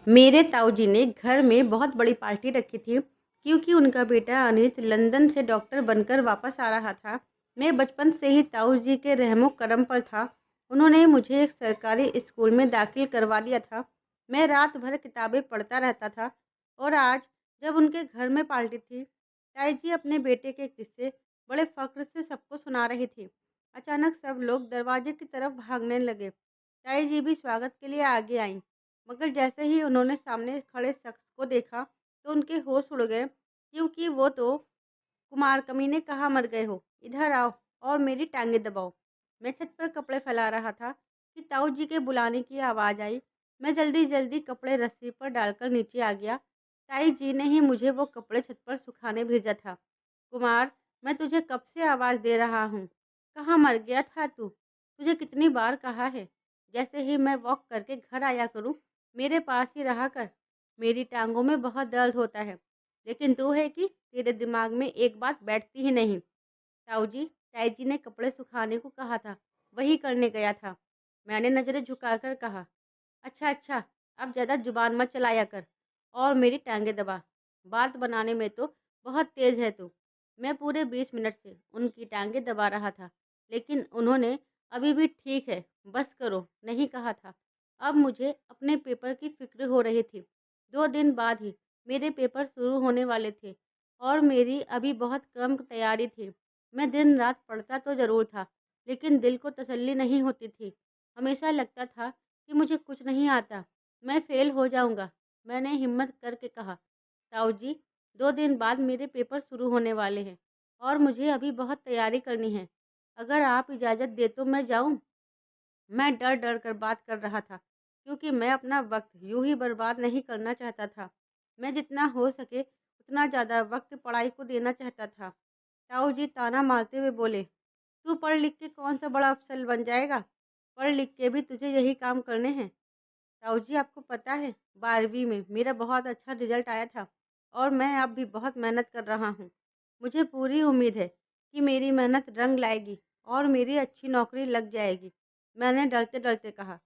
मेरे ताऊजी ने घर में बहुत बड़ी पार्टी रखी थी क्योंकि उनका बेटा अनित लंदन से डॉक्टर बनकर वापस आ रहा था। मैं बचपन से ही ताऊ जी के रहमो करम पर था। उन्होंने मुझे एक सरकारी स्कूल में दाखिल करवा दिया था। मैं रात भर किताबें पढ़ता रहता था और आज जब उनके घर में पार्टी थी, ताई जी अपने बेटे के किस्से बड़े फख्र से सबको सुना रही थी। अचानक सब लोग दरवाजे की तरफ भागने लगे। ताई जी भी स्वागत के लिए आगे आईं। मगर जैसे ही उन्होंने सामने खड़े शख्स को देखा तो उनके होश उड़ गए क्योंकि वो तो कुमार कमीने कहाँ मर गए हो, इधर आओ और मेरी टांगे दबाओ। मैं छत पर कपड़े फैला रहा था कि ताऊ जी के बुलाने की आवाज़ आई। मैं जल्दी जल्दी कपड़े रस्सी पर डालकर नीचे आ गया। ताई जी ने ही मुझे वो कपड़े छत पर सुखाने भेजा था। कुमार, मैं तुझे कब से आवाज़ दे रहा हूँ, कहाँ मर गया था तू? तुझे कितनी बार कहा है, जैसे ही मैं वॉक करके घर आया करूँ मेरे पास ही रहा कर। मेरी टांगों में बहुत दर्द होता है, लेकिन तू है कि तेरे दिमाग में एक बात बैठती ही नहीं। ताऊ जी, ताई जी ने कपड़े सुखाने को कहा था, वही करने गया था। मैंने नज़रें झुकाकर कहा, अच्छा अच्छा, अब ज़्यादा जुबान मत चलाया कर और मेरी टांगें दबा। बात बनाने में तो बहुत तेज़ है तू। मैं पूरे 20 मिनट से उनकी टांगें दबा रहा था, लेकिन उन्होंने अभी भी ठीक है, बस करो नहीं कहा था। अब मुझे अपने पेपर की फ़िक्र हो रही थी। 2 दिन बाद ही मेरे पेपर शुरू होने वाले थे और मेरी अभी बहुत कम तैयारी थी। मैं दिन रात पढ़ता तो ज़रूर था, लेकिन दिल को तसल्ली नहीं होती थी। हमेशा लगता था कि मुझे कुछ नहीं आता, मैं फ़ेल हो जाऊँगा। मैंने हिम्मत करके कहा, ताऊ जी, 2 दिन बाद मेरे पेपर शुरू होने वाले हैं और मुझे अभी बहुत तैयारी करनी है। अगर आप इजाज़त दें तो मैं जाऊँ? मैं डर-डर कर बात कर रहा था, क्योंकि मैं अपना वक़्त यूँ ही बर्बाद नहीं करना चाहता था। मैं जितना हो सके उतना ज़्यादा वक़्त पढ़ाई को देना चाहता था। ताऊ जी ताना मारते हुए बोले, तू पढ़ लिख के कौन-सा बड़ा अफ़सर बन जाएगा? पढ़ लिख के भी तुझे यही काम करने हैं। ताऊ जी, आपको पता है 12वीं में मेरा बहुत अच्छा रिज़ल्ट आया था और मैं अब भी बहुत मेहनत कर रहा हूँ। मुझे पूरी उम्मीद है कि मेरी मेहनत रंग लाएगी और मेरी अच्छी नौकरी लग जाएगी। मैंने डरते-डरते कहा।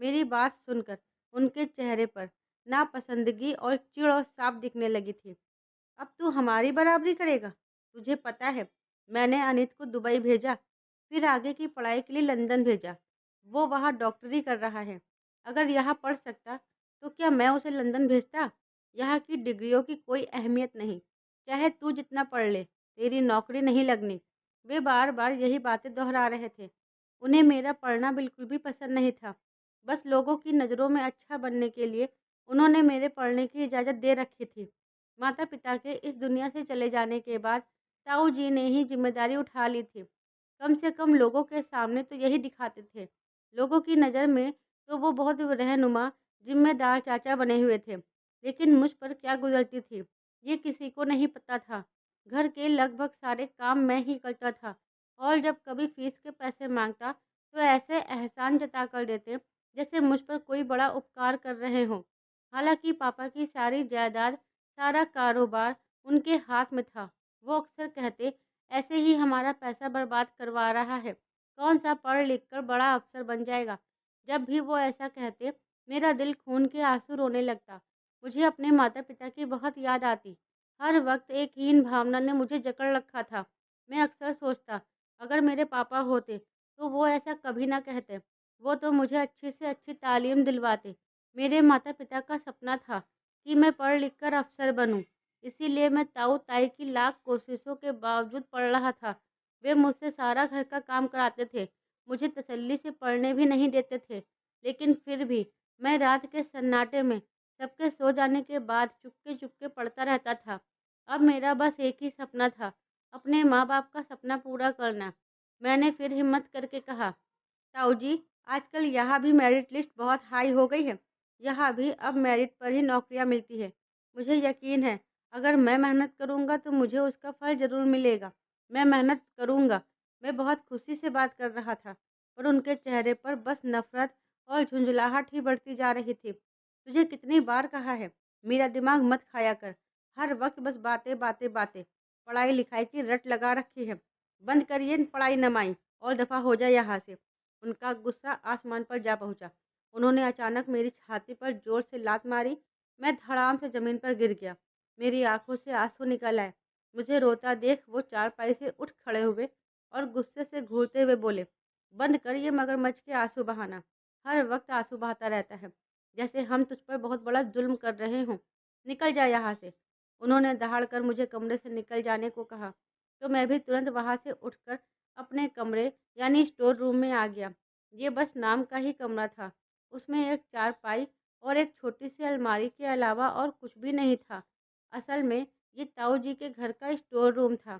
मेरी बात सुनकर उनके चेहरे पर नापसंदगी और चिढ़ साफ दिखने लगी थी। अब तू हमारी बराबरी करेगा? तुझे पता है मैंने अनित को दुबई भेजा, फिर आगे की पढ़ाई के लिए लंदन भेजा। वो वहाँ डॉक्टरी कर रहा है। अगर यहाँ पढ़ सकता तो क्या मैं उसे लंदन भेजता? यहाँ की डिग्रियों की कोई अहमियत नहीं। चाहे तू जितना पढ़ ले, तेरी नौकरी नहीं लगनी। वे बार-बार यही बातें दोहरा रहे थे। उन्हें मेरा पढ़ना बिल्कुल भी पसंद नहीं था। बस लोगों की नज़रों में अच्छा बनने के लिए उन्होंने मेरे पढ़ने की इजाज़त दे रखी थी। माता-पिता के इस दुनिया से चले जाने के बाद ताऊ जी ने ही ज़िम्मेदारी उठा ली थी। कम से कम लोगों के सामने तो यही दिखाते थे। लोगों की नज़र में तो वो बहुत रहनुमा, ज़िम्मेदार चाचा बने हुए थे। लेकिन मुझ पर क्या गुज़रती थी, ये किसी को नहीं पता था। घर के लगभग सारे काम मैं ही करता था और जब कभी फ़ीस के पैसे माँगता, तो ऐसे एहसान जता कर देते, जैसे मुझ पर कोई बड़ा उपकार कर रहे हों। हालाँकि पापा की सारी जायदाद, सारा कारोबार उनके हाथ में था। वो अक्सर कहते, ऐसे ही हमारा पैसा बर्बाद करवा रहा है, कौन सा पढ़ लिख कर बड़ा अफ़सर बन जाएगा। जब भी वो ऐसा कहते, मेरा दिल खून के आँसू रोने लगता। मुझे अपने माता-पिता की बहुत याद आती। हर वक़्त एक हीन भावना ने मुझे जकड़ रखा था। मैं अक्सर सोचता, अगर मेरे पापा होते, तो वो ऐसा कभी ना कहते। वो तो मुझे अच्छी से अच्छी तालीम दिलवाते। मेरे माता-पिता का सपना था कि मैं पढ़ लिख कर अफ़सर बनूँ। इसीलिए मैं ताऊ-ताई की लाख कोशिशों के बावजूद पढ़ रहा था। वे मुझसे सारा घर का काम कराते थे, मुझे तसल्ली से पढ़ने भी नहीं देते थे। लेकिन फिर भी मैं रात के सन्नाटे में सबके सो जाने के बाद चुपके-चुपके पढ़ता रहता था। अब मेरा बस एक ही सपना था, अपने माँ-बाप का सपना पूरा करना। मैंने फिर हिम्मत करके कहा, ताऊ जी, आजकल यहाँ भी मेरिट लिस्ट बहुत हाई हो गई है। यहाँ भी अब मेरिट पर ही नौकरियाँ मिलती है। मुझे यकीन है, अगर मैं मेहनत करूँगा तो मुझे उसका फल ज़रूर मिलेगा। मैं मेहनत करूँगा। मैं बहुत खुशी से बात कर रहा था, पर उनके चेहरे पर बस नफ़रत और झुंझलाहट ही बढ़ती जा रही थी। तुझे कितनी बार कहा है, मेरा दिमाग मत खाया कर। हर वक़्त बस बातें, बातें, बातें। पढ़ाई-लिखाई की रट लगा रखी है। बंद करिए पढ़ाई-नमाई और दफ़ा हो जाए यहाँ से। उनका गुस्सा आसमान पर जा पहुँचा। उन्होंने अचानक मेरी छाती पर जोर से लात मारी। मैं धड़ाम से ज़मीन पर गिर गया। मेरी आंखों से आंसू निकल आए। मुझे रोता देख वो चारपाई से उठ खड़े हुए और गुस्से से घूरते हुए बोले, बंद कर ये मगरमच्छ के आंसू बहाना। हर वक्त आंसू बहाता रहता है, जैसे हम तुझ पर बहुत बड़ा जुल्म कर रहे हों। निकल जा यहाँ से। उन्होंने दहाड़ कर मुझे कमरे से निकल जाने को कहा, तो मैं भी तुरंत वहाँ से उठकर अपने कमरे यानी स्टोर रूम में आ गया। ये बस नाम का ही कमरा था। उसमें एक चारपाई और एक छोटी सी अलमारी के अलावा और कुछ भी नहीं था। असल में ये ताऊ जी के घर का स्टोर रूम था।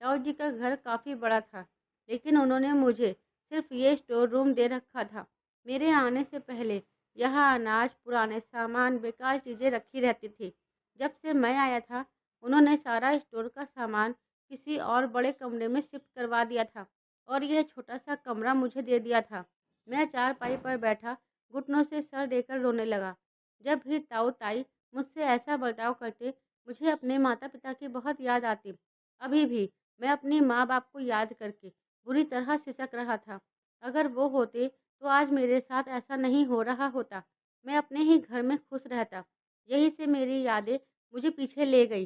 ताऊ जी का घर काफ़ी बड़ा था, लेकिन उन्होंने मुझे सिर्फ ये स्टोर रूम दे रखा था। मेरे आने से पहले यहाँ अनाज, पुराने सामान, बेकार चीज़ें रखी रहती थी। जब से मैं आया था, उन्होंने सारा स्टोर का सामान किसी और बड़े कमरे में शिफ्ट करवा दिया था और यह छोटा सा कमरा मुझे दे दिया था। मैं चारपाई पर बैठा घुटनों से सर देकर रोने लगा। जब भी ताऊ ताई मुझसे ऐसा बर्ताव करते, मुझे अपने माता पिता की बहुत याद आती। अभी भी मैं अपनी माँ बाप को याद करके बुरी तरह सिसक रहा था। अगर वो होते तो आज मेरे साथ ऐसा नहीं हो रहा होता। मैं अपने ही घर में खुश रहता। यही से मेरी यादें मुझे पीछे ले गई।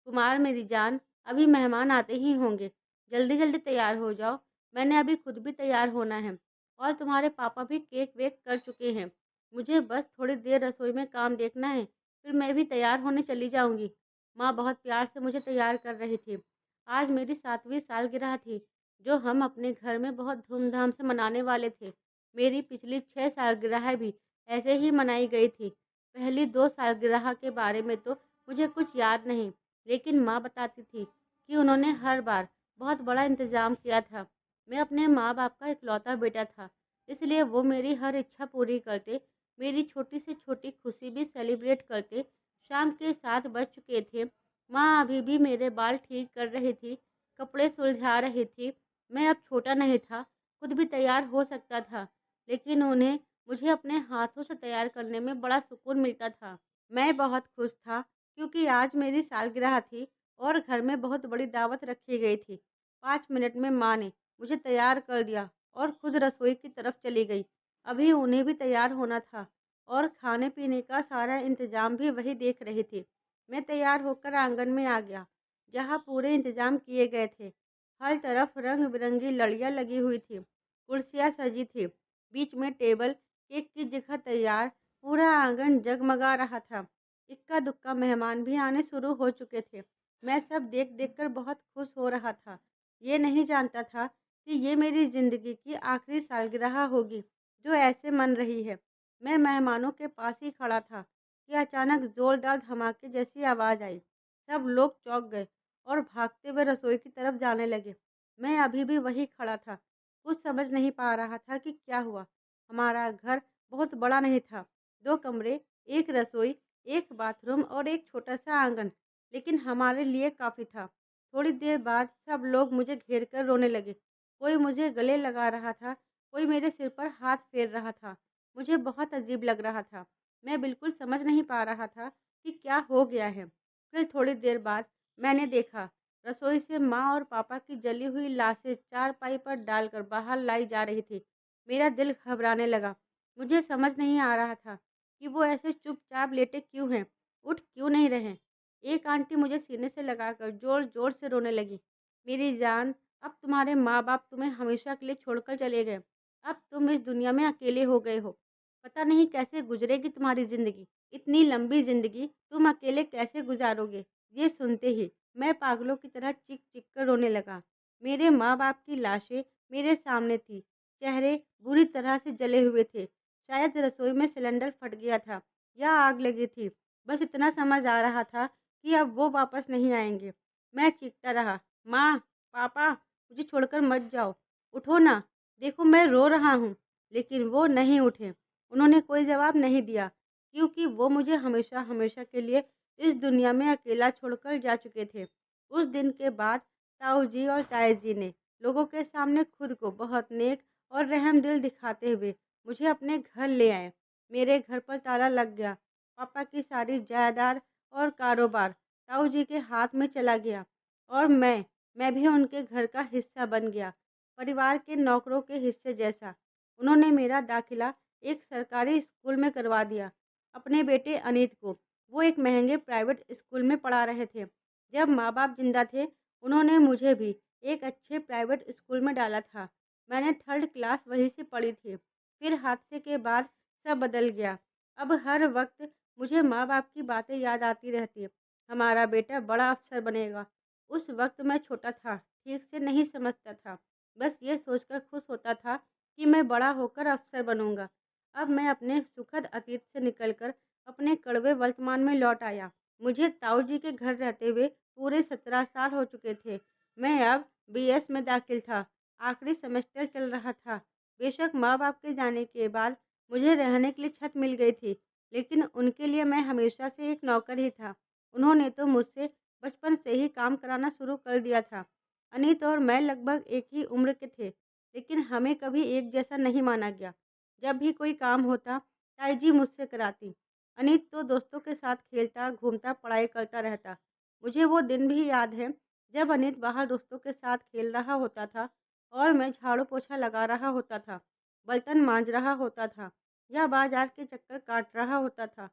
कुमार मेरी जान, अभी मेहमान आते ही होंगे। जल्दी जल्दी तैयार हो जाओ। मैंने अभी खुद भी तैयार होना है और तुम्हारे पापा भी केक वेक कर चुके हैं। मुझे बस थोड़ी देर रसोई में काम देखना है, फिर मैं भी तैयार होने चली जाऊंगी। माँ बहुत प्यार से मुझे तैयार कर रही थी। आज मेरी 7वीं सालगिरह थी, जो हम अपने घर में बहुत धूमधाम से मनाने वाले थे। मेरी पिछली 6 सालगिरह भी ऐसे ही मनाई गई थी। पहली 2 सालगिरह के बारे में तो मुझे कुछ याद नहीं, लेकिन माँ बताती थी कि उन्होंने हर बार बहुत बड़ा इंतज़ाम किया था। मैं अपने माँ बाप का इकलौता बेटा था, इसलिए वो मेरी हर इच्छा पूरी करते, मेरी छोटी से छोटी खुशी भी सेलिब्रेट करते। शाम के 7 बज चुके थे। माँ अभी भी मेरे बाल ठीक कर रही थी, कपड़े सुलझा रही थी। मैं अब छोटा नहीं था, खुद भी तैयार हो सकता था, लेकिन उन्हें मुझे अपने हाथों से तैयार करने में बड़ा सुकून मिलता था। मैं बहुत खुश था क्योंकि आज मेरी सालगिरह थी और घर में बहुत बड़ी दावत रखी गई थी। 5 मिनट में माँ ने मुझे तैयार कर दिया और खुद रसोई की तरफ चली गई। अभी उन्हें भी तैयार होना था और खाने-पीने का सारा इंतज़ाम भी वही देख रही थी। मैं तैयार होकर आंगन में आ गया, जहाँ पूरे इंतज़ाम किए गए थे। हर तरफ रंग-बिरंगी लड़ियाँ लगी हुई थी, कुर्सियाँ सजी थी, बीच में टेबल, केक की जगह तैयार, पूरा आंगन जगमगा रहा था। इक्का-दुक्का मेहमान भी आने शुरू हो चुके थे। मैं सब देख-देख कर बहुत खुश हो रहा था। ये नहीं जानता था कि ये मेरी ज़िंदगी की आखिरी सालगिरह होगी, जो ऐसे मन रही है। मैं मेहमानों के पास ही खड़ा था कि अचानक ज़ोरदार धमाके जैसी आवाज़ आई। सब लोग चौंक गए और भागते हुए रसोई की तरफ जाने लगे। मैं अभी भी वहीं खड़ा था, कुछ समझ नहीं पा रहा था कि क्या हुआ। हमारा घर बहुत बड़ा नहीं था, 2 कमरे, 1 रसोई, 1 बाथरूम और एक छोटा-सा आंगन, लेकिन हमारे लिए काफ़ी था। थोड़ी देर बाद सब लोग मुझे घेर कर रोने लगे। कोई मुझे गले लगा रहा था, कोई मेरे सिर पर हाथ फेर रहा था। मुझे बहुत अजीब लग रहा था। मैं बिल्कुल समझ नहीं पा रहा था कि क्या हो गया है। फिर थोड़ी देर बाद मैंने देखा, रसोई से माँ और पापा की जली हुई लाशें चारपाई पर डालकर बाहर लाई जा रही थी। मेरा दिल घबराने लगा। मुझे समझ नहीं आ रहा था कि वो ऐसे चुपचाप लेटे क्यों हैं, उठ क्यों नहीं रहे। एक आंटी मुझे सीने से लगाकर ज़ोर-ज़ोर से रोने लगी। मेरी जान, अब तुम्हारे माँ-बाप तुम्हें हमेशा के लिए छोड़कर चले गए। अब तुम इस दुनिया में अकेले हो गए हो। पता नहीं कैसे गुजरेगी तुम्हारी ज़िंदगी। इतनी लंबी ज़िंदगी तुम अकेले कैसे गुज़ारोगे? ये सुनते ही मैं पागलों की तरह चीख-चीख कर रोने लगा। मेरे माँ-बाप की लाशें मेरे सामने थी। चेहरे बुरी तरह से जले हुए थे। शायद रसोई में सिलेंडर फट गया था या आग लगी थी। बस इतना समझ आ रहा था कि अब वो वापस नहीं आएँगे। मैं चीखता रहा, माँ, पापा, मुझे छोड़कर मत जाओ। उठो ना, देखो मैं रो रहा हूँ। लेकिन वो नहीं उठे। उन्होंने कोई जवाब नहीं दिया क्योंकि वो मुझे हमेशा-हमेशा के लिए इस दुनिया में अकेला छोड़कर जा चुके थे। उस दिन के बाद ताऊ जी और ताया जी ने लोगों के सामने खुद को बहुत नेक और रहमदिल दिखाते हुए मुझे अपने घर ले आए। मेरे घर पर ताला लग गया। पापा की सारी जायदाद और कारोबार ताऊ जी के हाथ में चला गया और मैं भी उनके घर का हिस्सा बन गया, परिवार के नौकरों के हिस्से जैसा। उन्होंने मेरा दाखिला एक सरकारी स्कूल में करवा दिया। अपने बेटे अनीत को वो एक महंगे प्राइवेट स्कूल में पढ़ा रहे थे। जब माँ-बाप जिंदा थे, उन्होंने मुझे भी एक अच्छे प्राइवेट स्कूल में डाला था। मैंने 3rd क्लास वहीं से पढ़ी थी। फिर हादसे के बाद सब बदल गया। अब हर वक्त मुझे माँ-बाप की बातें याद आती रहती। हमारा बेटा बड़ा अफ़सर बनेगा। उस वक़्त मैं छोटा था, ठीक से नहीं समझता था। बस ये सोचकर खुश होता था कि मैं बड़ा होकर अफ़सर बनूँगा। अब मैं अपने सुखद अतीत से निकलकर अपने कड़वे वर्तमान में लौट आया। मुझे ताऊ जी के घर रहते हुए पूरे 17 साल हो चुके थे। मैं अब बीएस में दाखिल था। आखिरी सेमेस्टर चल रहा था। बेशक माँ-बाप के जाने के बाद मुझे रहने के लिए छत मिल गई थी, लेकिन उनके लिए मैं हमेशा से एक नौकर ही था। उन्होंने तो मुझसे बचपन से ही काम कराना शुरू कर दिया था। अनीत और मैं लगभग एक ही उम्र के थे, लेकिन हमें कभी एक जैसा नहीं माना गया। जब भी कोई काम होता, ताई जी मुझसे कराती। अनीत तो दोस्तों के साथ खेलता, घूमता, पढ़ाई करता रहता। मुझे वो दिन भी याद है, जब अनीत बाहर दोस्तों के साथ खेल रहा होता था और मैं झाड़ू पोछा लगा रहा होता था, बर्तन मांज रहा होता था या बाजार के चक्कर काट रहा होता था।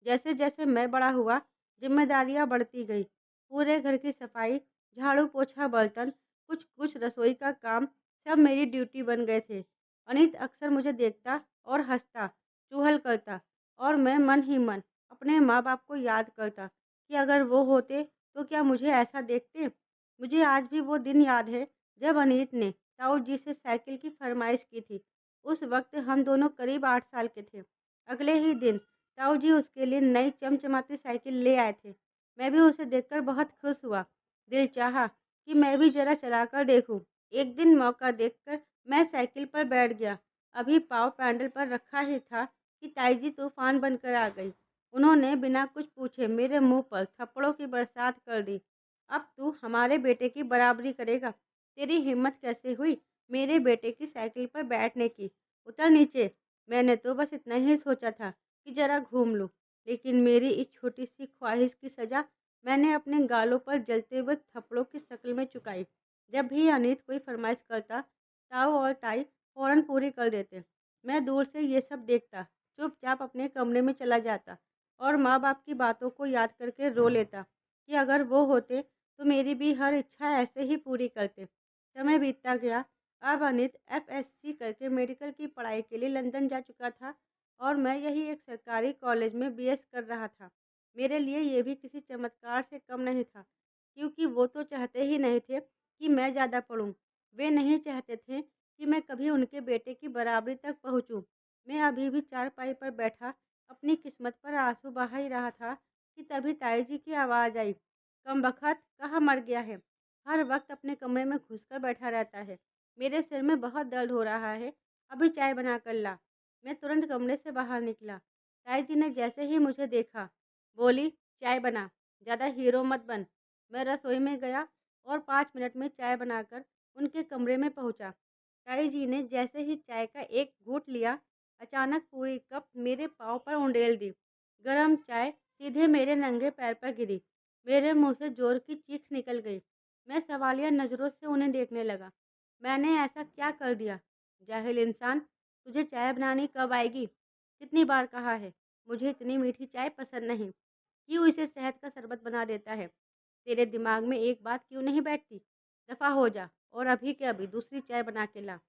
जैसे जैसे मैं बड़ा हुआ, जिम्मेदारियां बढ़ती गई। पूरे घर की सफाई, झाड़ू पोछा, बर्तन, कुछ कुछ रसोई का काम, सब मेरी ड्यूटी बन गए थे। अनीत अक्सर मुझे देखता और हंसता, चुहल करता और मैं मन ही मन अपने माँ बाप को याद करता कि अगर वो होते तो क्या मुझे ऐसा देखते। मुझे आज भी वो दिन याद है जब अनीत ने ताऊ जी से साइकिल की फरमाइश की थी। उस वक्त हम दोनों करीब 8 साल के थे। अगले ही दिन ताऊ जी उसके लिए नई चमचमाती साइकिल ले आए थे। मैं भी उसे देखकर बहुत खुश हुआ। दिल चाहा कि मैं भी जरा चलाकर देखूं। एक दिन मौका देखकर मैं साइकिल पर बैठ गया। अभी पाँव पैडल पर रखा ही था कि ताई जी तूफान बनकर आ गई। उन्होंने बिना कुछ पूछे मेरे मुंह पर थप्पड़ों की बरसात कर दी। अब तू हमारे बेटे की बराबरी करेगा? तेरी हिम्मत कैसे हुई मेरे बेटे की साइकिल पर बैठने की? उतर नीचे। मैंने तो बस इतना ही सोचा था कि जरा घूम लूं, लेकिन मेरी इस छोटी सी ख्वाहिश की सजा मैंने अपने गालों पर जलते हुए थप्पड़ों की शक्ल में चुकाई। जब भी अनीत कोई फरमाइश करता, ताऊ और ताई फौरन पूरी कर देते। मैं दूर से ये सब देखता, चुपचाप अपने कमरे में चला जाता और माँ बाप की बातों को याद करके रो लेता कि अगर वो होते तो मेरी भी हर इच्छा ऐसे ही पूरी करते। समय बीतता गया। अब अनित एफएससी करके मेडिकल की पढ़ाई के लिए लंदन जा चुका था और मैं यही एक सरकारी कॉलेज में बीएस कर रहा था। मेरे लिए ये भी किसी चमत्कार से कम नहीं था, क्योंकि वो तो चाहते ही नहीं थे कि मैं ज़्यादा पढ़ूं। वे नहीं चाहते थे कि मैं कभी उनके बेटे की बराबरी तक पहुंचूं। मैं अभी भी चारपाई पर बैठा अपनी किस्मत पर आंसू बहा ही रहा था कि तभी ताई जी की आवाज़ आई। कमबख्त कहाँ मर गया है? हर वक्त अपने कमरे में घुसकर बैठा रहता है। मेरे सिर में बहुत दर्द हो रहा है। अभी चाय बना कर ला। मैं तुरंत कमरे से बाहर निकला। ताई जी ने जैसे ही मुझे देखा, बोली, चाय बना, ज़्यादा हीरो मत बन। मैं रसोई में गया और 5 मिनट में चाय बनाकर उनके कमरे में पहुंचा। ताई जी ने जैसे ही चाय का एक घूंट लिया, अचानक पूरी कप मेरे पाँव पर उंडेल दी। गरम चाय सीधे मेरे नंगे पैर पर गिरी। मेरे मुंह से जोर की चीख निकल गई। मैं सवालिया नज़रों से उन्हें देखने लगा। मैंने ऐसा क्या कर दिया? जाहिल इंसान, तुझे चाय बनानी कब आएगी? कितनी बार कहा है, मुझे इतनी मीठी चाय पसंद नहीं। क्यों इसे शहद का शरबत बना देता है? तेरे दिमाग में एक बात क्यों नहीं बैठती? दफ़ा हो जा और अभी के अभी दूसरी चाय बना के ला।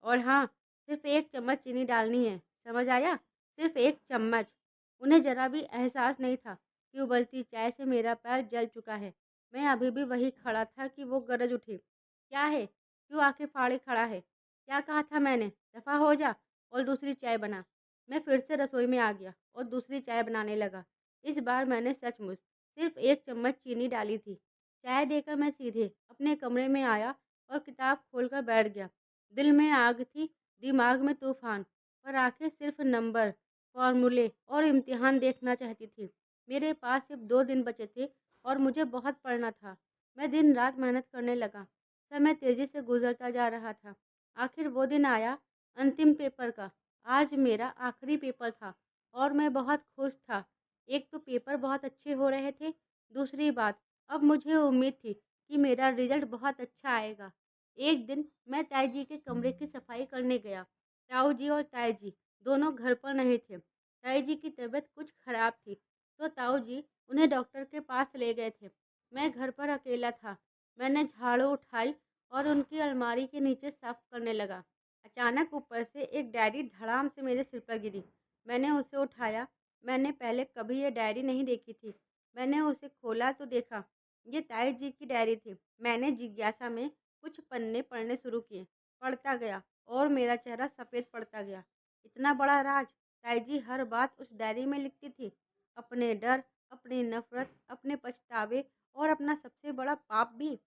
और हाँ, सिर्फ़ 1 चम्मच चीनी डालनी है, समझ आया? सिर्फ़ 1 चम्मच। उन्हें ज़रा भी एहसास नहीं था कि उबलती चाय से मेरा पैर जल चुका है। मैं अभी भी वहीं खड़ा था कि वो गरज उठी। क्या है? क्यों आँखें फाड़े खड़ा है? क्या कहा था मैंने? दफ़ा हो जा और दूसरी चाय बना। मैं फिर से रसोई में आ गया और दूसरी चाय बनाने लगा। इस बार मैंने सचमुच सिर्फ़ 1 चम्मच चीनी डाली थी। चाय देकर मैं सीधे अपने कमरे में आया और किताब खोलकर बैठ गया। दिल में आग थी, दिमाग में तूफ़ान, पर आँखें सिर्फ़ नंबर, फ़ॉर्मूले और इम्तिहान देखना चाहती थी। मेरे पास सिर्फ़ 2 दिन बचे थे और मुझे बहुत पढ़ना था। मैं दिन-रात मेहनत करने लगा। समय तेज़ी से गुज़रता जा रहा था। आखिर वो दिन आया, अंतिम पेपर का। आज मेरा आखिरी पेपर था और मैं बहुत खुश था। एक तो पेपर बहुत अच्छे हो रहे थे, दूसरी बात, अब मुझे उम्मीद थी कि मेरा रिज़ल्ट बहुत अच्छा आएगा। एक दिन मैं ताई जी के कमरे की सफाई करने गया। ताऊ जी और ताई जी दोनों घर पर नहीं थे। ताई जी की तबीयत कुछ खराब थी, तो ताऊ जी उन्हें डॉक्टर के पास ले गए थे। मैं घर पर अकेला था। मैंने झाड़ू उठाई और उनकी अलमारी के नीचे साफ करने लगा। अचानक ऊपर से एक डायरी धड़ाम से मेरे सिर पर गिरी। मैंने उसे उठाया। मैंने पहले कभी ये डायरी नहीं देखी थी। मैंने उसे खोला तो देखा, ये ताई जी की डायरी थी। मैंने जिज्ञासा में कुछ पन्ने पढ़ने शुरू किए। पढ़ता गया और मेरा चेहरा सफ़ेद पड़ता गया। इतना बड़ा राज! ताई जी हर बात उस डायरी में लिखती थी। अपने डर, अपनी नफ़रत, अपने पछतावे और अपना सबसे बड़ा पाप भी।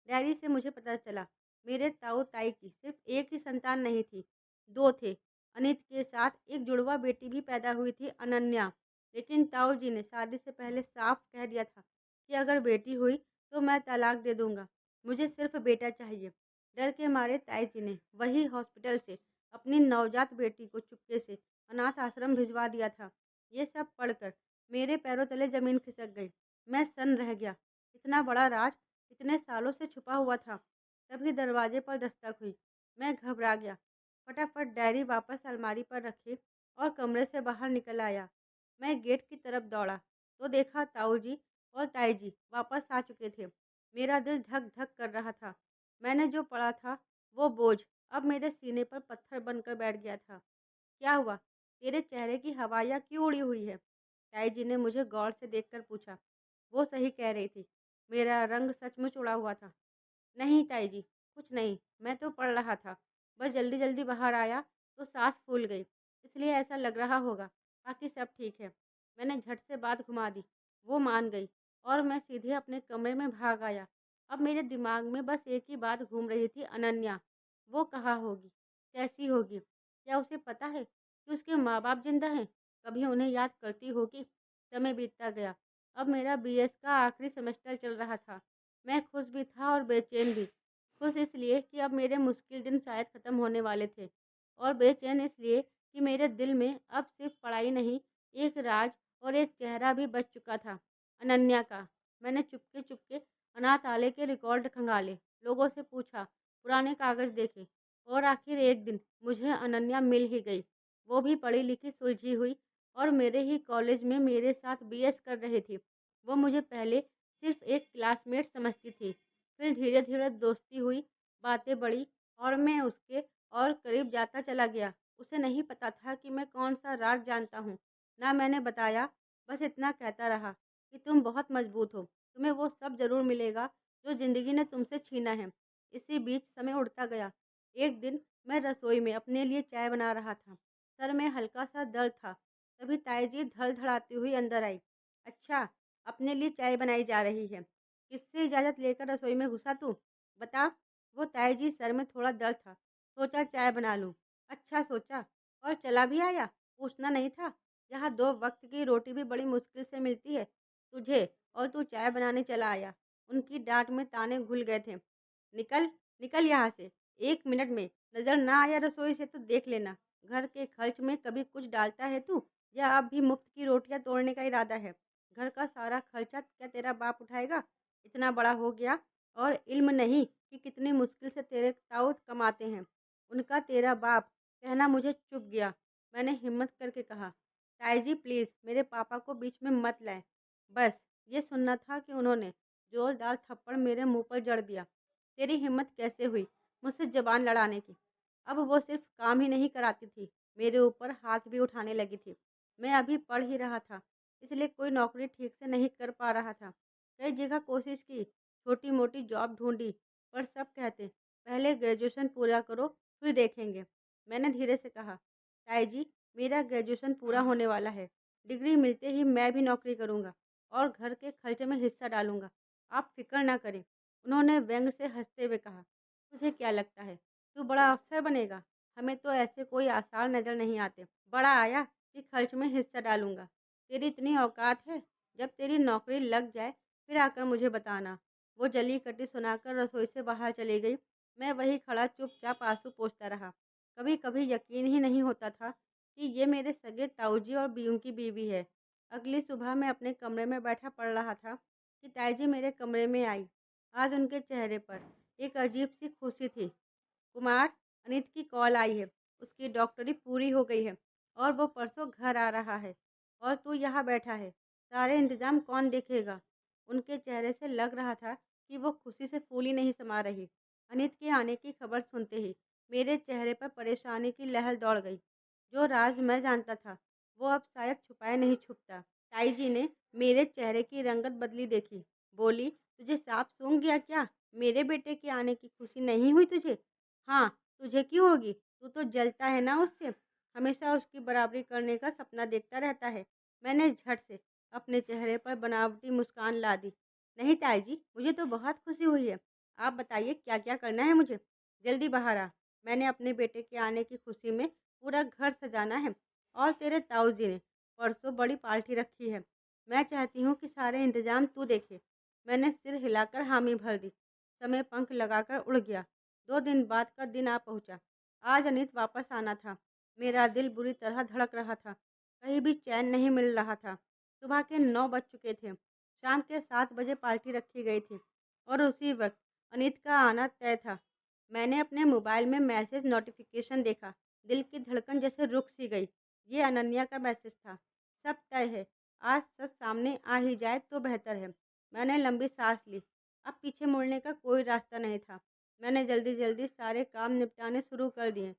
डायरी से मुझे पता चला, मेरे ताऊ-ताई की सिर्फ़ एक ही संतान नहीं थी, 2 थे। अनित के साथ एक जुड़वा बेटी भी पैदा हुई थी, अनन्या। लेकिन ताऊ जी ने शादी से पहले साफ कह दिया था कि अगर बेटी हुई तो मैं तलाक दे दूँगा। मुझे सिर्फ़ बेटा चाहिए। डर के मारे ताई जी ने वही हॉस्पिटल से अपनी नवजात बेटी को चुपके से अनाथ आश्रम भिजवा दिया था। ये सब पढ़कर मेरे पैरों तले ज़मीन खिसक गई। मैं सन्न रह गया। इतना बड़ा राज इतने सालों से छुपा हुआ था। तभी दरवाजे पर दस्तक हुई। मैं घबरा गया। फटाफट डायरी वापस अलमारी पर रखी और कमरे से बाहर निकल आया। मैं गेट की तरफ दौड़ा तो देखा ताऊ जी और ताई जी वापस आ चुके थे। मेरा दिल धक धक कर रहा था। मैंने जो पढ़ा था वो बोझ अब मेरे सीने पर पत्थर बनकर बैठ गया था। क्या हुआ? तेरे चेहरे की हवाइयाँ क्यों उड़ी हुई है? ताई जी ने मुझे गौर से देखकर पूछा। वो सही कह रही थी। मेरा रंग सचमुच उड़ा हुआ था। नहीं ताई जी, कुछ नहीं, मैं तो पढ़ रहा था। बस जल्दी-जल्दी बाहर आया तो साँस फूल गई, इसलिए ऐसा लग रहा होगा, बाकी सब ठीक है। मैंने झट से बात घुमा दी। वो मान गई और मैं सीधे अपने कमरे में भाग आया। अब मेरे दिमाग में बस एक ही बात घूम रही थी, अनन्या। वो कहाँ होगी? कैसी होगी? क्या उसे पता है कि उसके माँ-बाप ज़िंदा हैं? कभी उन्हें याद करती होगी? समय बीतता गया। अब मेरा बीएस का आखिरी सेमेस्टर चल रहा था। मैं खुश भी था और बेचैन भी। खुश इसलिए कि अब मेरे मुश्किल दिन शायद ख़त्म होने वाले थे और बेचैन इसलिए कि मेरे दिल में अब सिर्फ पढ़ाई नहीं, एक राज और एक चेहरा भी बच चुका था, अनन्या का। मैंने चुपके-चुपके अनाथालय के रिकॉर्ड खंगाले, लोगों से पूछा, पुराने कागज़ देखे और आखिर एक दिन मुझे अनन्या मिल ही गई। वो भी पढ़ी-लिखी, सुलझी हुई और मेरे ही कॉलेज में मेरे साथ बीएस कर रही थी। वो मुझे पहले सिर्फ एक क्लासमेट समझती थी। फिर धीरे-धीरे दोस्ती हुई, बातें बढ़ी और मैं उसके और करीब जाता चला गया। उसे नहीं पता था कि मैं कौन-सा राज जानता हूँ। ना मैंने बताया, बस इतना कहता रहा कि तुम बहुत मज़बूत हो, तुम्हें वो सब ज़रूर मिलेगा जो ज़िंदगी ने तुमसे छीना है। इसी बीच समय उड़ता गया। एक दिन मैं रसोई में अपने लिए चाय बना रहा था। सर में हल्का-सा दर्द था। तभी ताई जी धड़धड़ाती हुई अंदर आई। अच्छा, अपने लिए चाय बनाई जा रही है। किससे इजाज़त लेकर रसोई में घुसा तू? बता। वो ताई जी सर में थोड़ा दर्द था। सोचा चाय बना लूँ। अच्छा सोचा और चला भी आया। पूछना नहीं था। यहाँ 2 वक़्त की रोटी भी बड़ी मुश्किल से मिलती है तुझे और तू चाय बनाने चला आया। उनकी डाँट में ताने घुल गए थे। निकल, निकल यहाँ से। 1 मिनट में नज़र ना आया रसोई से तो देख लेना। घर के खर्च में कभी कुछ डालता है तू या अब भी मुफ्त की रोटियाँ तोड़ने का इरादा है? घर का सारा खर्चा क्या तेरा बाप उठाएगा? इतना बड़ा हो गया और इल्म नहीं कि कितनी मुश्किल से तेरे ताऊ कमाते हैं। उनका तेरा बाप कहना मुझे चुभ गया। मैंने हिम्मत करके कहा, ताई जी प्लीज़ मेरे पापा को बीच में मत लाएँ। बस ये सुनना था कि उन्होंने जोरदार थप्पड़ मेरे मुँह पर जड़ दिया। तेरी हिम्मत कैसे हुई मुझसे ज़बान लड़ाने की? अब वो सिर्फ़ काम ही नहीं कराती थी, मेरे ऊपर हाथ भी उठाने लगी थी। मैं अभी पढ़ ही रहा था, इसलिए कोई नौकरी ठीक से नहीं कर पा रहा था। कई जगह कोशिश की, छोटी-मोटी जॉब ढूँढी, पर सब कहते, "पहले ग्रेजुएशन पूरा करो, फिर देखेंगे।" मैंने धीरे से कहा, "ताई जी, मेरा ग्रेजुएशन पूरा होने वाला है। डिग्री मिलते ही मैं भी नौकरी करूँगा और घर के खर्चे में हिस्सा डालूँगा। आप फ़िक्र ना करें।" उन्होंने व्यंग से हँसते हुए कहा, "तुझे क्या लगता है, तू बड़ा अफ़सर बनेगा? हमें तो ऐसे कोई आसार नज़र नहीं आते। बड़ा आया कि खर्च में हिस्सा डालूँगा। तेरी इतनी औकात है, जब तेरी नौकरी लग जाए, फिर आकर मुझे बताना।" वो जली-कटी सुनाकर रसोई से बाहर चली गई। मैं वहीं खड़ा चुपचाप आँसू पोंछता रहा। कभी-कभी यकीन ही नहीं होता था कि ये मेरे सगे ताऊ जी और उनकी बीवी है। अगली सुबह मैं अपने कमरे में बैठा पढ़ रहा था कि ताई जी मेरे कमरे में आई। आज उनके चेहरे पर एक अजीब-सी खुशी थी। कुमार, अनीत की कॉल आई है। उसकी डॉक्टरी पूरी हो गई है। और वो परसों घर आ रहा है और तू यहाँ बैठा है। सारे इंतज़ाम कौन देखेगा? उनके चेहरे से लग रहा था कि वो खुशी से फूली नहीं समा रही। अनित के आने की खबर सुनते ही मेरे चेहरे पर परेशानी की लहर दौड़ गई। जो राज मैं जानता था, वो अब शायद छुपाए नहीं छुपता। ताई जी ने मेरे चेहरे की रंगत बदली देखी। बोली, तुझे सांप सूंघ गया क्या? मेरे बेटे के आने की खुशी नहीं हुई तुझे? हाँ, तुझे क्यों होगी? तू तो जलता है ना उससे। हमेशा उसकी बराबरी करने का सपना देखता रहता है। मैंने झट से अपने चेहरे पर बनावटी मुस्कान ला दी। नहीं ताई जी, मुझे तो बहुत खुशी हुई है। आप बताइए क्या-क्या करना है मुझे? जल्दी बाहर आ। मैंने अपने बेटे के आने की खुशी में पूरा घर सजाना है और तेरे ताऊ जी ने परसों बड़ी पार्टी रखी है। मैं चाहती हूँ कि सारे इंतजाम तू देखे। मैंने सिर हिलाकर हामी भर दी। समय पंख लगाकर उड़ गया। 2 दिन बाद का दिन आ पहुँचा। आज अनित वापस आना था। मेरा दिल बुरी तरह धड़क रहा था। कहीं भी चैन नहीं मिल रहा था। सुबह के 9 बज चुके थे। शाम के 7 बजे पार्टी रखी गई थी और उसी वक्त अनित का आना तय था। मैंने अपने मोबाइल में मैसेज नोटिफिकेशन देखा। दिल की धड़कन जैसे रुक सी गई। ये अनन्या का मैसेज था। सब तय है। आज सच सामने आ ही जाए तो बेहतर है। मैंने लंबी सांस ली। अब पीछे मुड़ने का कोई रास्ता नहीं था। मैंने जल्दी जल्दी सारे काम निपटाने शुरू कर दिए।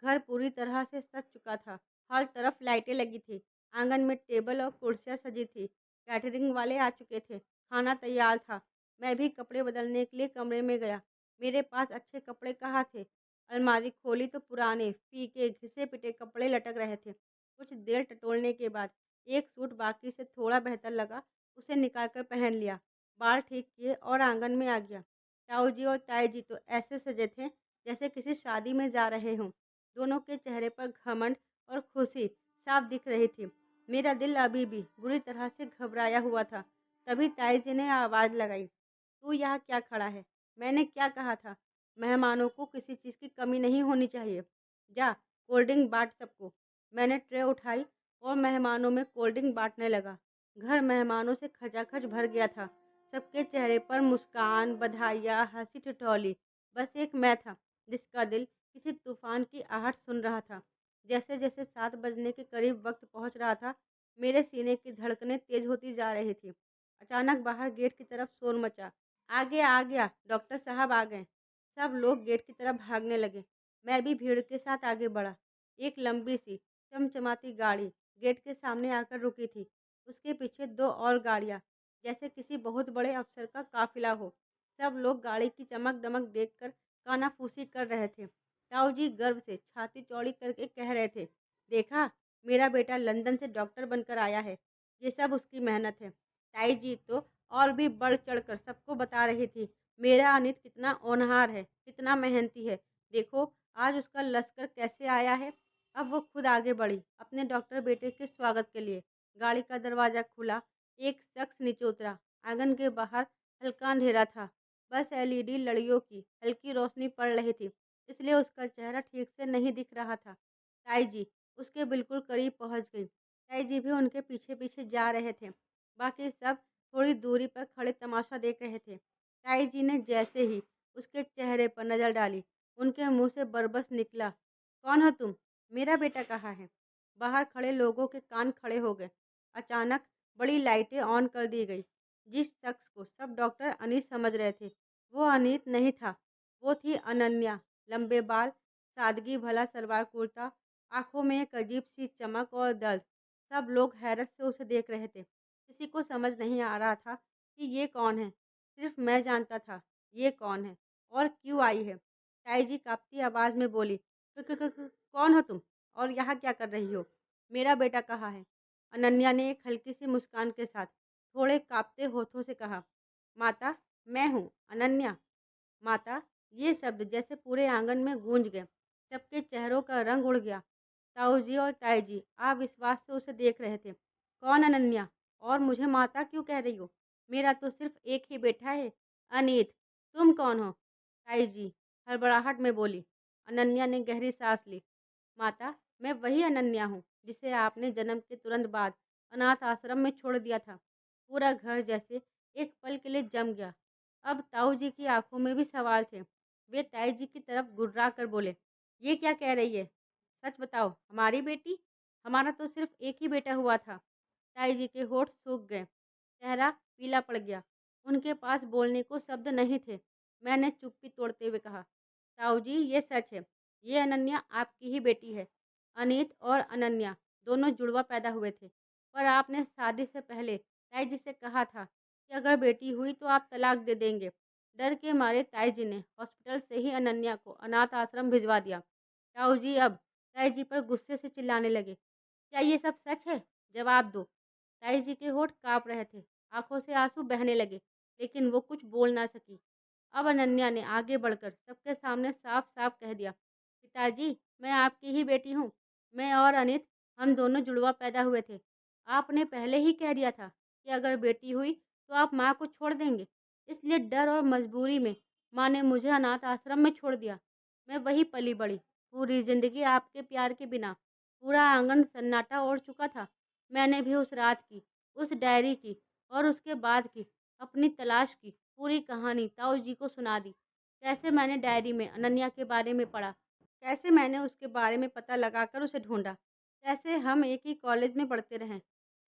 घर पूरी तरह से सज चुका था। हर तरफ लाइटें लगी थी। आंगन में टेबल और कुर्सियां सजी थी। कैटरिंग वाले आ चुके थे। खाना तैयार था। मैं भी कपड़े बदलने के लिए कमरे में गया। मेरे पास अच्छे कपड़े कहाँ थे? अलमारी खोली तो पुराने, फीके, घिसे-पिटे कपड़े लटक रहे थे। कुछ देर टटोलने के बाद एक सूट बाकी से थोड़ा बेहतर लगा, उसे निकाल कर पहन लिया। बाल ठीक किए और आंगन में आ गया। ताऊ जी और ताई जी तो ऐसे सजे थे जैसे किसी शादी में जा रहे हों। दोनों के चेहरे पर घमंड और खुशी साफ दिख रही थी। मेरा दिल अभी भी बुरी तरह से घबराया हुआ था। तभी ताई जी ने आवाज़ लगाई, तू यहाँ क्या खड़ा है? मैंने क्या कहा था? मेहमानों को किसी चीज़ की कमी नहीं होनी चाहिए। जा, कोल्ड ड्रिंक बाँट सबको। मैंने ट्रे उठाई और मेहमानों में कोल्ड ड्रिंक बाँटने लगा। घर मेहमानों से खचाखच भर गया था। सबके चेहरे पर मुस्कान, बधाइयाँ, हँसी-ठिठोली। बस एक मैं था, जिसका दिल किसी तूफान की आहट सुन रहा था। जैसे-जैसे 7 बजने के करीब वक़्त पहुँच रहा था, मेरे सीने की धड़कनें तेज़ होती जा रही थी। अचानक बाहर गेट की तरफ शोर मचा। आ गया, डॉक्टर साहब आ गए। सब लोग गेट की तरफ भागने लगे। मैं भी भीड़ के साथ आगे बढ़ा। एक लंबी सी चमचमाती गाड़ी गेट के सामने आकर रुकी थी। उसके पीछे 2 और गाड़ियाँ, जैसे किसी बहुत बड़े अफ़सर का काफ़िला हो। सब लोग गाड़ी की चमक-दमक देखकर कानाफूसी कर रहे थे। ताऊ जी गर्व से छाती चौड़ी करके कह रहे थे, देखा, मेरा बेटा लंदन से डॉक्टर बनकर आया है। ये सब उसकी मेहनत है। ताई जी तो और भी बढ़ चढ़कर सबको बता रही थी, मेरा अनित कितना होनहार है, कितना मेहनती है। देखो, आज उसका लश्कर कैसे आया है। अब वो खुद आगे बढ़ी अपने डॉक्टर बेटे के स्वागत के लिए। गाड़ी का दरवाज़ा खुला, एक शख्स नीचे उतरा। आंगन के बाहर हल्का अंधेरा था। बस एलईडी लड़ियों की हल्की रोशनी पड़ रही थी, इसलिए उसका चेहरा ठीक से नहीं दिख रहा था। ताई जी उसके बिल्कुल करीब पहुंच गई। ताई जी भी उनके पीछे-पीछे जा रहे थे। बाकी सब थोड़ी दूरी पर खड़े तमाशा देख रहे थे। ताई जी ने जैसे ही उसके चेहरे पर नज़र डाली, उनके मुंह से बरबस निकला, कौन हो तुम? मेरा बेटा कहाँ है? बाहर खड़े लोगों के कान खड़े हो गए। अचानक बड़ी लाइटें ऑन कर दी गई। जिस शख्स को सब डॉक्टर अनीस समझ रहे थे, वो अनीत नहीं था, वो थी अनन्या। लंबे बाल, सादगी भला सलवार कुर्ता, आंखों में एक अजीब सी चमक और दर्द। सब लोग हैरत से उसे देख रहे थे। किसी को समझ नहीं आ रहा था कि ये कौन है। सिर्फ मैं जानता था ये कौन है और क्यों आई है। ताई जी काँपती आवाज़ में बोली, कौन हो तुम और यहाँ क्या कर रही हो? मेरा बेटा कहाँ है? अनन्या ने एक हल्की सी मुस्कान के साथ थोड़े काँपते होठों से कहा, माता, मैं हूँ अनन्या। माता, ये शब्द जैसे पूरे आंगन में गूंज गए। सबके चेहरों का रंग उड़ गया। ताऊ जी और ताई जी अविश्वास से उसे देख रहे थे। कौन अनन्या? और मुझे माता क्यों कह रही हो? मेरा तो सिर्फ एक ही बेटा है, अनीत। तुम कौन हो? ताई जी हड़बड़ाहट में बोली। अनन्या ने गहरी सांस ली। माता, मैं वही अनन्या हूँ जिसे आपने जन्म के तुरंत बाद अनाथ आश्रम में छोड़ दिया था। पूरा घर जैसे एक पल के लिए जम गया। अब ताऊ जी की आंखों में भी सवाल थे। वे ताई जी की तरफ गुर्रा कर बोले, ये क्या कह रही है? सच बताओ, हमारी बेटी? हमारा तो सिर्फ एक ही बेटा हुआ था। ताई जी के होठ सूख गए, चेहरा पीला पड़ गया। उनके पास बोलने को शब्द नहीं थे। मैंने चुप्पी तोड़ते हुए कहा, ताऊ जी ये सच है, ये अनन्या आपकी ही बेटी है। अनीत और अनन्या दोनों जुड़वा पैदा हुए थे, पर आपने शादी से पहले ताई जी से कहा था कि अगर बेटी हुई तो आप तलाक दे देंगे। डर के मारे ताई जी ने हॉस्पिटल से ही अनन्या को अनाथ आश्रम भिजवा दिया। ताऊ जी अब ताई जी पर गुस्से से चिल्लाने लगे, क्या ये सब सच है? जवाब दो। ताई जी के होठ काँप रहे थे, आँखों से आँसू बहने लगे, लेकिन वो कुछ बोल ना सकी। अब अनन्या ने आगे बढ़कर सबके सामने साफ-साफ कह दिया, पिताजी, मैं आपकी ही बेटी हूँ। मैं और अनित, हम दोनों जुड़वा पैदा हुए थे। आपने पहले ही कह दिया था कि अगर बेटी हुई तो आप माँ को छोड़ देंगे। इसलिए डर और मजबूरी में माँ ने मुझे अनाथ आश्रम में छोड़ दिया। मैं वहीं पली-बड़ी, पूरी ज़िंदगी आपके प्यार के बिना। पूरा आंगन सन्नाटा ओढ़ चुका था। मैंने भी उस रात की, उस डायरी की और उसके बाद की अपनी तलाश की पूरी कहानी ताऊ जी को सुना दी। कैसे मैंने डायरी में अनन्या के बारे में पढ़ा, कैसे मैंने उसके बारे में पता लगाकर उसे ढूंढा, कैसे हम एक ही कॉलेज में पढ़ते रहे,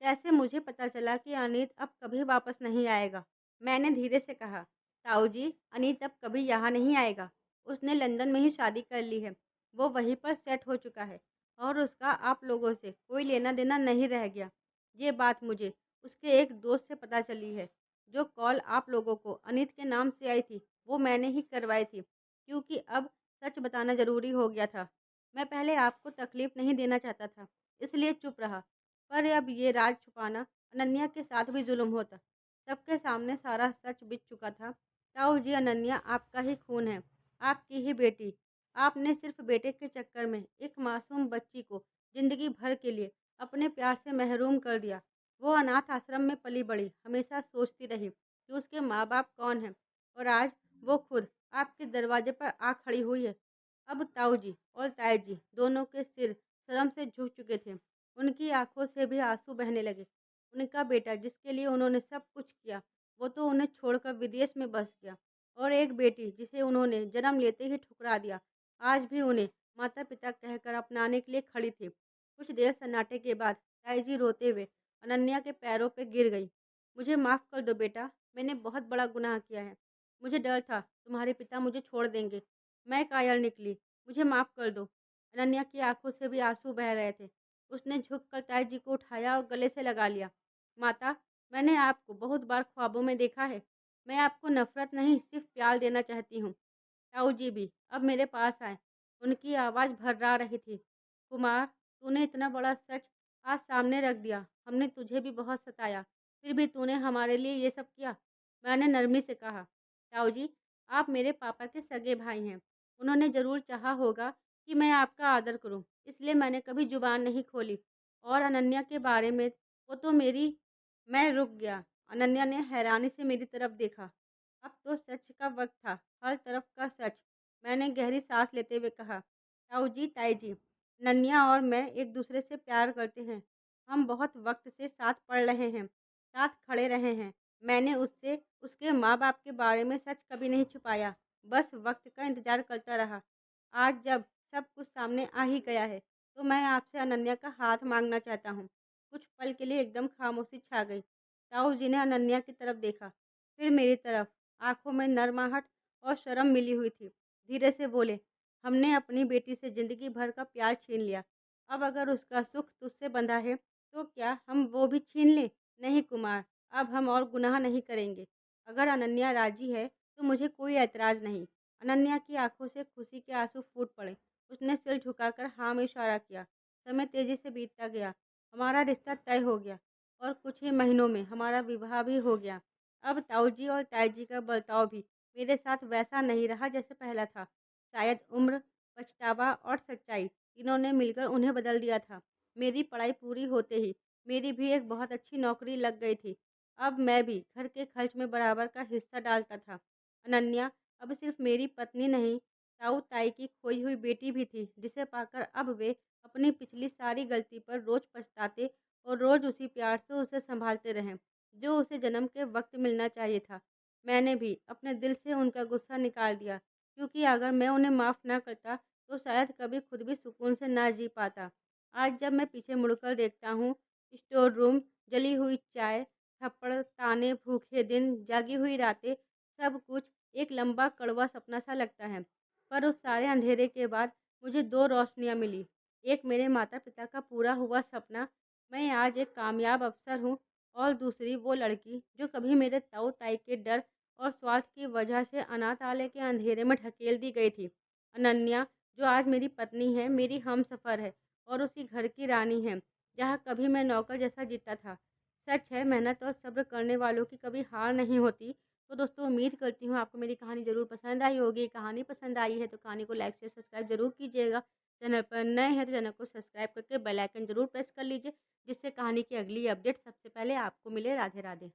कैसे मुझे पता चला कि अनीत अब कभी वापस नहीं आएगा। मैंने धीरे से कहा, ताऊ जी, अनीत अब कभी यहाँ नहीं आएगा। उसने लंदन में ही शादी कर ली है। वो वहीं पर सेट हो चुका है और उसका आप लोगों से कोई लेना देना नहीं रह गया। ये बात मुझे उसके एक दोस्त से पता चली है। जो कॉल आप लोगों को अनीत के नाम से आई थी, वो मैंने ही करवाई थी, क्योंकि अब सच बताना ज़रूरी हो गया था। मैं पहले आपको तकलीफ़ नहीं देना चाहता था, इसलिए चुप रहा। पर अब ये राज छुपाना अनन्या के साथ भी ज़ुल्म होता। सबके सामने सारा सच बिक चुका था। ताऊ जी, अनन्या आपका ही खून है, आपकी ही बेटी। आपने सिर्फ़ बेटे के चक्कर में एक मासूम बच्ची को ज़िंदगी भर के लिए अपने प्यार से महरूम कर दिया। वो अनाथ आश्रम में पली-बड़ी, हमेशा सोचती रही कि उसके माँ-बाप कौन हैं, और आज वो खुद आपके दरवाजे पर आ खड़ी हुई है। अब ताऊ जी और ताई जी दोनों के सिर शर्म से झुक चुके थे। उनकी आंखों से भी आंसू बहने लगे। उनका बेटा जिसके लिए उन्होंने सब कुछ किया, वो तो उन्हें छोड़कर विदेश में बस गया। और एक बेटी जिसे उन्होंने जन्म लेते ही ठुकरा दिया, आज भी उन्हें माता-पिता कहकर अपनाने के लिए खड़ी थी। कुछ देर सन्नाटे के बाद ताई जी रोते हुए अनन्या के पैरों पे गिर गई। मुझे माफ़ कर दो बेटा, मैंने बहुत बड़ा गुनाह किया है। मुझे डर था तुम्हारे पिता मुझे छोड़ देंगे। मैं कायर निकली, मुझे माफ़ कर दो। अनन्या की आंखों से भी आंसू बह रहे थे। उसने झुककर ताई जी को उठाया और गले से लगा लिया। माता, मैंने आपको बहुत बार ख्वाबों में देखा है। मैं आपको नफ़रत नहीं, सिर्फ़ प्यार देना चाहती हूँ। ताऊ जी भी अब मेरे पास आए। उनकी आवाज़ भर्रा रही थी। कुमार, तूने इतना बड़ा सच आज सामने रख दिया। हमने तुझे भी बहुत सताया, फिर भी तूने हमारे लिए ये सब किया। मैंने नरमी से कहा, ताऊ जी, आप मेरे पापा के सगे भाई हैं। उन्होंने ज़रूर चाहा होगा कि मैं आपका आदर करूं, इसलिए मैंने कभी ज़ुबान नहीं खोली। और अनन्या के बारे में, वो तो मेरी। मैं रुक गया। अनन्या ने हैरानी से मेरी तरफ देखा। अब तो सच का वक्त था, हर तरफ का सच। मैंने गहरी सांस लेते हुए कहा, ताऊ जी, ताई जी, नन्या और मैं एक दूसरे से प्यार करते हैं। हम बहुत वक्त से साथ पढ़ रहे हैं, साथ खड़े रहे हैं। मैंने उससे उसके माँ बाप के बारे में सच कभी नहीं छुपाया, बस वक्त का इंतजार करता रहा। आज जब सब कुछ सामने आ ही गया है, तो मैं आपसे अनन्या का हाथ मांगना चाहता हूँ। कुछ पल के लिए एकदम खामोशी छा गई। ताऊ जी ने अनन्या की तरफ देखा, फिर मेरी तरफ। आंखों में नरमाहट और शर्म मिली हुई थी। धीरे से बोले, हमने अपनी बेटी से जिंदगी भर का प्यार छीन लिया। अब अगर उसका सुख तुझसे बंधा है, तो क्या हम वो भी छीन लें? नहीं कुमार, अब हम और गुनाह नहीं करेंगे। अगर अनन्या राजी है, तो मुझे कोई ऐतराज़ नहीं। अनन्या की आंखों से खुशी के आंसू फूट पड़े। उसने सिर झुकाकर हाँ में इशारा किया। समय तेजी से बीतता गया। हमारा रिश्ता तय हो गया और कुछ ही महीनों में हमारा विवाह भी हो गया। अब ताऊ जी और ताई जी का बर्ताव भी मेरे साथ वैसा नहीं रहा जैसे पहला था। शायद उम्र, पछतावा और सच्चाई तीनों ने मिलकर उन्हें बदल दिया था। मेरी पढ़ाई पूरी होते ही मेरी भी एक बहुत अच्छी नौकरी लग गई थी। अब मैं भी घर के खर्च में बराबर का हिस्सा डालता था। अनन्या अब सिर्फ मेरी पत्नी नहीं, ताऊ ताई की खोई हुई बेटी भी थी, जिसे पाकर अब वे अपनी पिछली सारी गलती पर रोज पछताते और रोज उसी प्यार से उसे संभालते रहें, जो उसे जन्म के वक्त मिलना चाहिए था। मैंने भी अपने दिल से उनका गुस्सा निकाल दिया, क्योंकि अगर मैं उन्हें माफ़ ना करता, तो शायद कभी खुद भी सुकून से ना जी पाता। आज जब मैं पीछे मुड़कर देखता हूँ, स्टोर रूम, जली हुई चाय, थप्पड़, ताने, भूखे दिन, जागी हुई रातें, सब कुछ एक लंबा कड़वा सपना सा लगता है। पर उस सारे अंधेरे के बाद मुझे 2 रोशनियाँ मिली। एक मेरे माता-पिता का पूरा हुआ सपना, मैं आज एक कामयाब अफ़सर हूँ, और दूसरी वो लड़की जो कभी मेरे ताऊ-ताई के डर और स्वार्थ की वजह से अनाथालय के अंधेरे में ढकेल दी गई थी। अनन्या, जो आज मेरी पत्नी है, मेरी हमसफ़र है और उसी घर की रानी है, जहाँ कभी मैं नौकर जैसा जीता था। सच है, मेहनत और सब्र करने वालों की कभी हार नहीं होती। तो दोस्तों, उम्मीद करती हूँ आपको मेरी कहानी ज़रूर पसंद आई होगी। कहानी पसंद आई है तो कहानी को लाइक, शेयर, सब्सक्राइब ज़रूर कीजिएगा। चैनल पर नए हैं तो चैनल को सब्सक्राइब करके बेल आइकन ज़रूर प्रेस कर लीजिए, जिससे कहानी की अगली अपडेट सबसे पहले आपको मिले। राधे राधे।